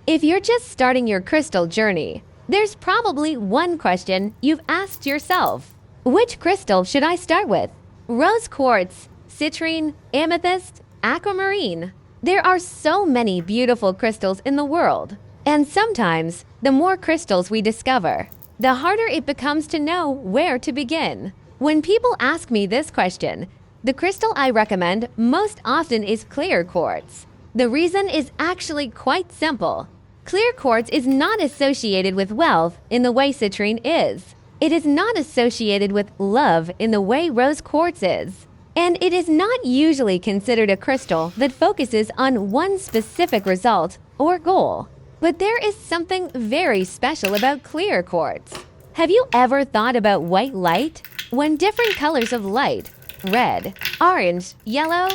If you're just starting your crystal journey, there's probably one question you've asked yourself. Which crystal should I start with? Rose quartz, citrine, amethyst, aquamarine. There are so many beautiful crystals in the world. And sometimes, the more crystals we discover, the harder it becomes to know where to begin. When people ask me this question, the crystal I recommend most often is clear quartz. The reason is actually quite simple. Clear quartz is not associated with wealth in the way citrine is. It is not associated with love in the way rose quartz is. And it is not usually considered a crystal that focuses on one specific result or goal. But there is something very special about clear quartz. Have you ever thought about white light? When different colors of light, red, orange, yellow,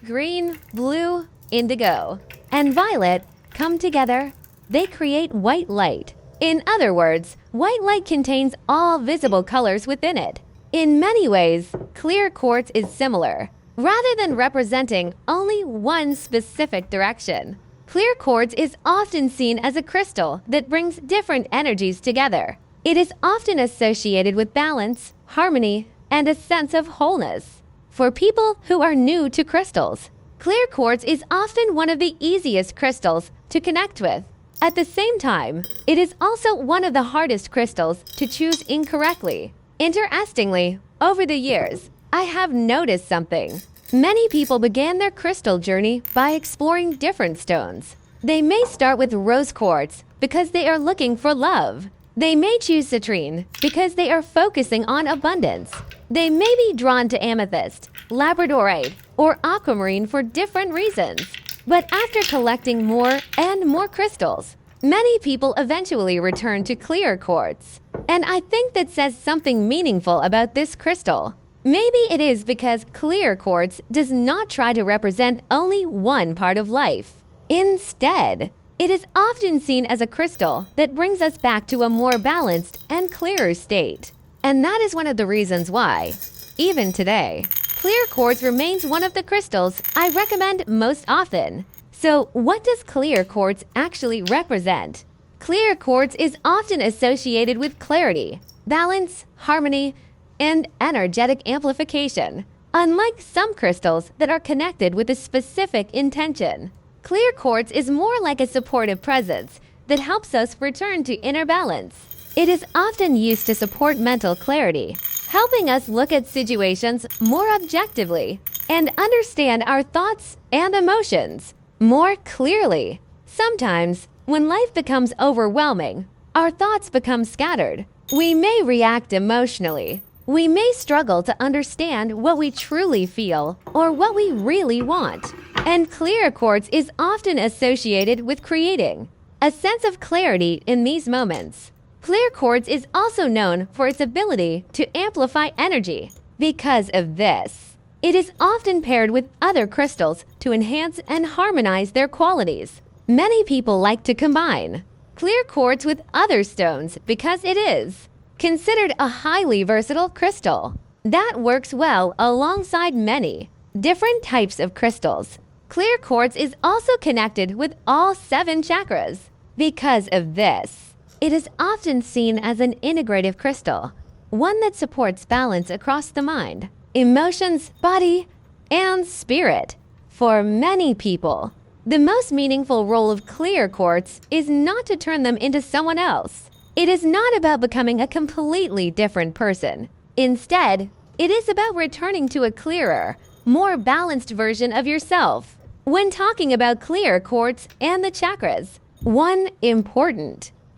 green, blue, indigo, and violet come together, they create white light. In other words, white light contains all visible colors within it. In many ways, clear quartz is similar. Rather than representing only one specific direction, clear quartz is often seen as a crystal that brings different energies together. It is often associated with balance, harmony, and a sense of wholeness. For people who are new to crystals, clear quartz is often one of the easiest crystals to connect with. At the same time, it is also one of the hardest crystals to choose incorrectly. Interestingly, over the years, I have noticed something. Many people began their crystal journey by exploring different stones. They may start with rose quartz because they are looking for love. They may choose citrine because they are focusing on abundance. They may be drawn to amethyst, labradorite, or aquamarine for different reasons. But after collecting more and more crystals, many people eventually return to clear quartz. And I think that says something meaningful about this crystal. Maybe it is because clear quartz does not try to represent only one part of life. Instead, it is often seen as a crystal that brings us back to a more balanced and clearer state. And that is one of the reasons why, even today, clear quartz remains one of the crystals I recommend most often. So, what does clear quartz actually represent? Clear quartz is often associated with clarity, balance, harmony, and energetic amplification. Unlike some crystals that are connected with a specific intention, clear quartz is more like a supportive presence that helps us return to inner balance. It is often used to support mental clarity, helping us look at situations more objectively and understand our thoughts and emotions more clearly. Sometimes, when life becomes overwhelming, our thoughts become scattered. We may react emotionally. We may struggle to understand what we truly feel or what we really want. And clear quartz is often associated with creating a sense of clarity in these moments. Clear quartz is also known for its ability to amplify energy. Because of this, it is often paired with other crystals to enhance and harmonize their qualities. Many people like to combine clear quartz with other stones because it is considered a highly versatile crystal that works well alongside many different types of crystals. Clear quartz is also connected with all 7 chakras. Because of this, it is often seen as an integrative crystal, one that supports balance across the mind, emotions, body, and spirit. For many people, the most meaningful role of clear quartz is not to turn them into someone else. It is not about becoming a completely different person. Instead, it is about returning to a clearer, more balanced version of yourself. When talking about clear quartz and the chakras,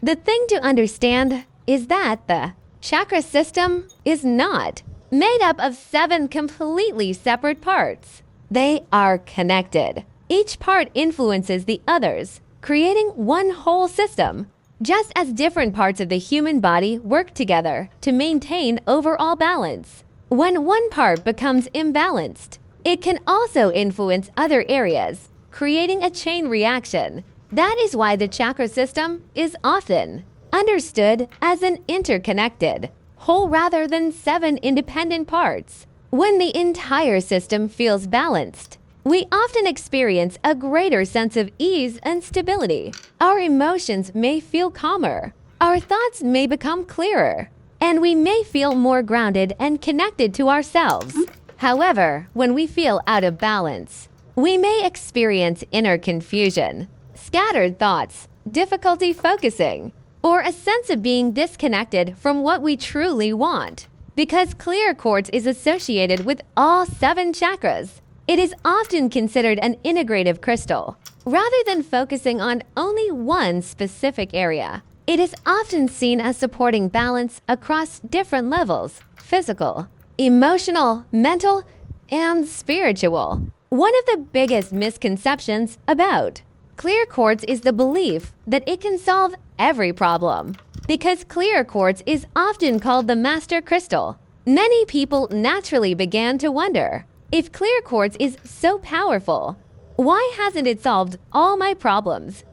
the thing to understand is that the chakra system is not made up of 7 completely separate parts. They are connected. Each part influences the others, creating one whole system. Just as different parts of the human body work together to maintain overall balance. When one part becomes imbalanced, it can also influence other areas, creating a chain reaction. That is why the chakra system is often understood as an interconnected whole rather than 7 independent parts. When the entire system feels balanced, we often experience a greater sense of ease and stability. Our emotions may feel calmer, our thoughts may become clearer, and we may feel more grounded and connected to ourselves. However, when we feel out of balance, we may experience inner confusion, scattered thoughts, difficulty focusing, or a sense of being disconnected from what we truly want. Because clear quartz is associated with all 7 chakras, it is often considered an integrative crystal. Rather than focusing on only one specific area, it is often seen as supporting balance across different levels: physical, emotional, mental, and spiritual. One of the biggest misconceptions about clear quartz is the belief that it can solve every problem. Because clear quartz is often called the master crystal, many people naturally began to wonder, if clear quartz is so powerful, why hasn't it solved all my problems?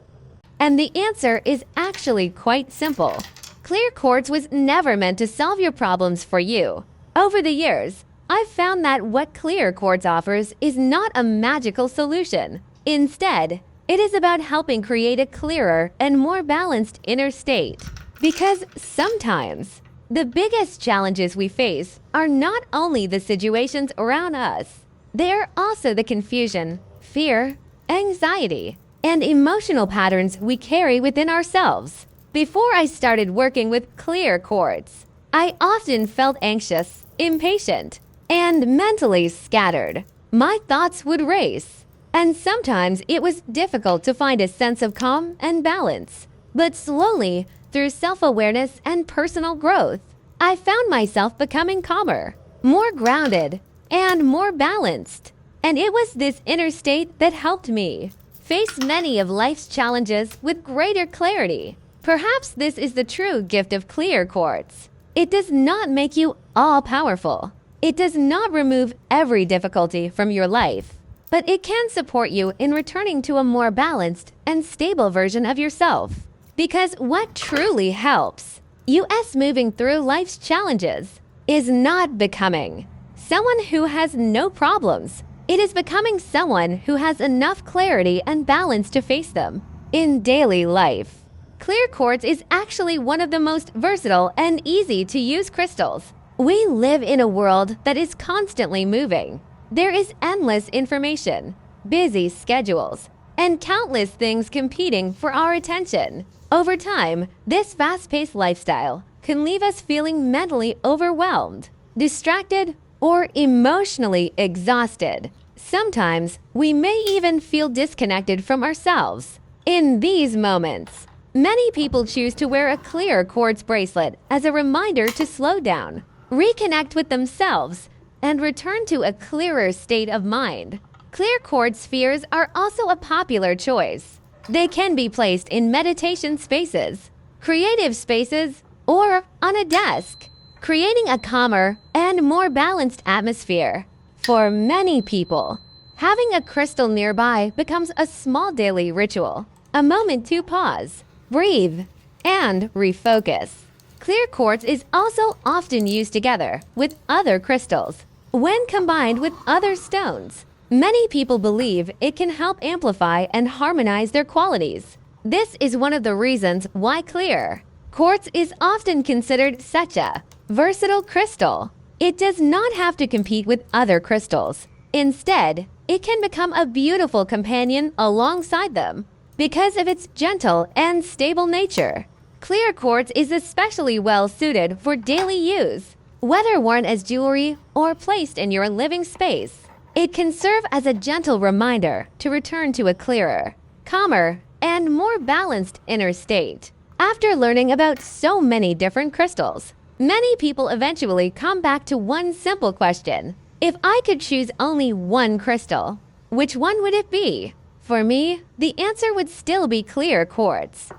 And the answer is actually quite simple. Clear quartz was never meant to solve your problems for you. Over the years, I've found that what clear quartz offers is not a magical solution. Instead, it is about helping create a clearer and more balanced inner state. Because sometimes, the biggest challenges we face are not only the situations around us, they are also the confusion, fear, anxiety, and emotional patterns we carry within ourselves. Before I started working with clear quartz, I often felt anxious, impatient, and mentally scattered. My thoughts would race, and sometimes it was difficult to find a sense of calm and balance. But slowly, through self-awareness and personal growth, I found myself becoming calmer, more grounded, and more balanced. And it was this inner state that helped me face many of life's challenges with greater clarity. Perhaps this is the true gift of clear quartz. It does not make you all-powerful. It does not remove every difficulty from your life, but it can support you in returning to a more balanced and stable version of yourself. Because what truly helps us moving through life's challenges is not becoming someone who has no problems. It is becoming someone who has enough clarity and balance to face them in daily life. Clear quartz is actually one of the most versatile and easy to use crystals. We live in a world that is constantly moving. There is endless information, busy schedules, and countless things competing for our attention. Over time, this fast-paced lifestyle can leave us feeling mentally overwhelmed, distracted, or emotionally exhausted. Sometimes, we may even feel disconnected from ourselves. In these moments, many people choose to wear a clear quartz bracelet as a reminder to slow down, reconnect with themselves, and return to a clearer state of mind. Clear quartz spheres are also a popular choice. They can be placed in meditation spaces, creative spaces, or on a desk, creating a calmer and more balanced atmosphere. For many people, having a crystal nearby becomes a small daily ritual, a moment to pause, breathe, and refocus. Clear quartz is also often used together with other crystals. When combined with other stones, many people believe it can help amplify and harmonize their qualities. This is one of the reasons why clear quartz is often considered such a versatile crystal. It does not have to compete with other crystals. Instead, it can become a beautiful companion alongside them. Because of its gentle and stable nature, clear quartz is especially well suited for daily use. Whether worn as jewelry or placed in your living space, it can serve as a gentle reminder to return to a clearer, calmer, and more balanced inner state. After learning about so many different crystals, many people eventually come back to one simple question. If I could choose only one crystal, which one would it be? For me, the answer would still be clear quartz.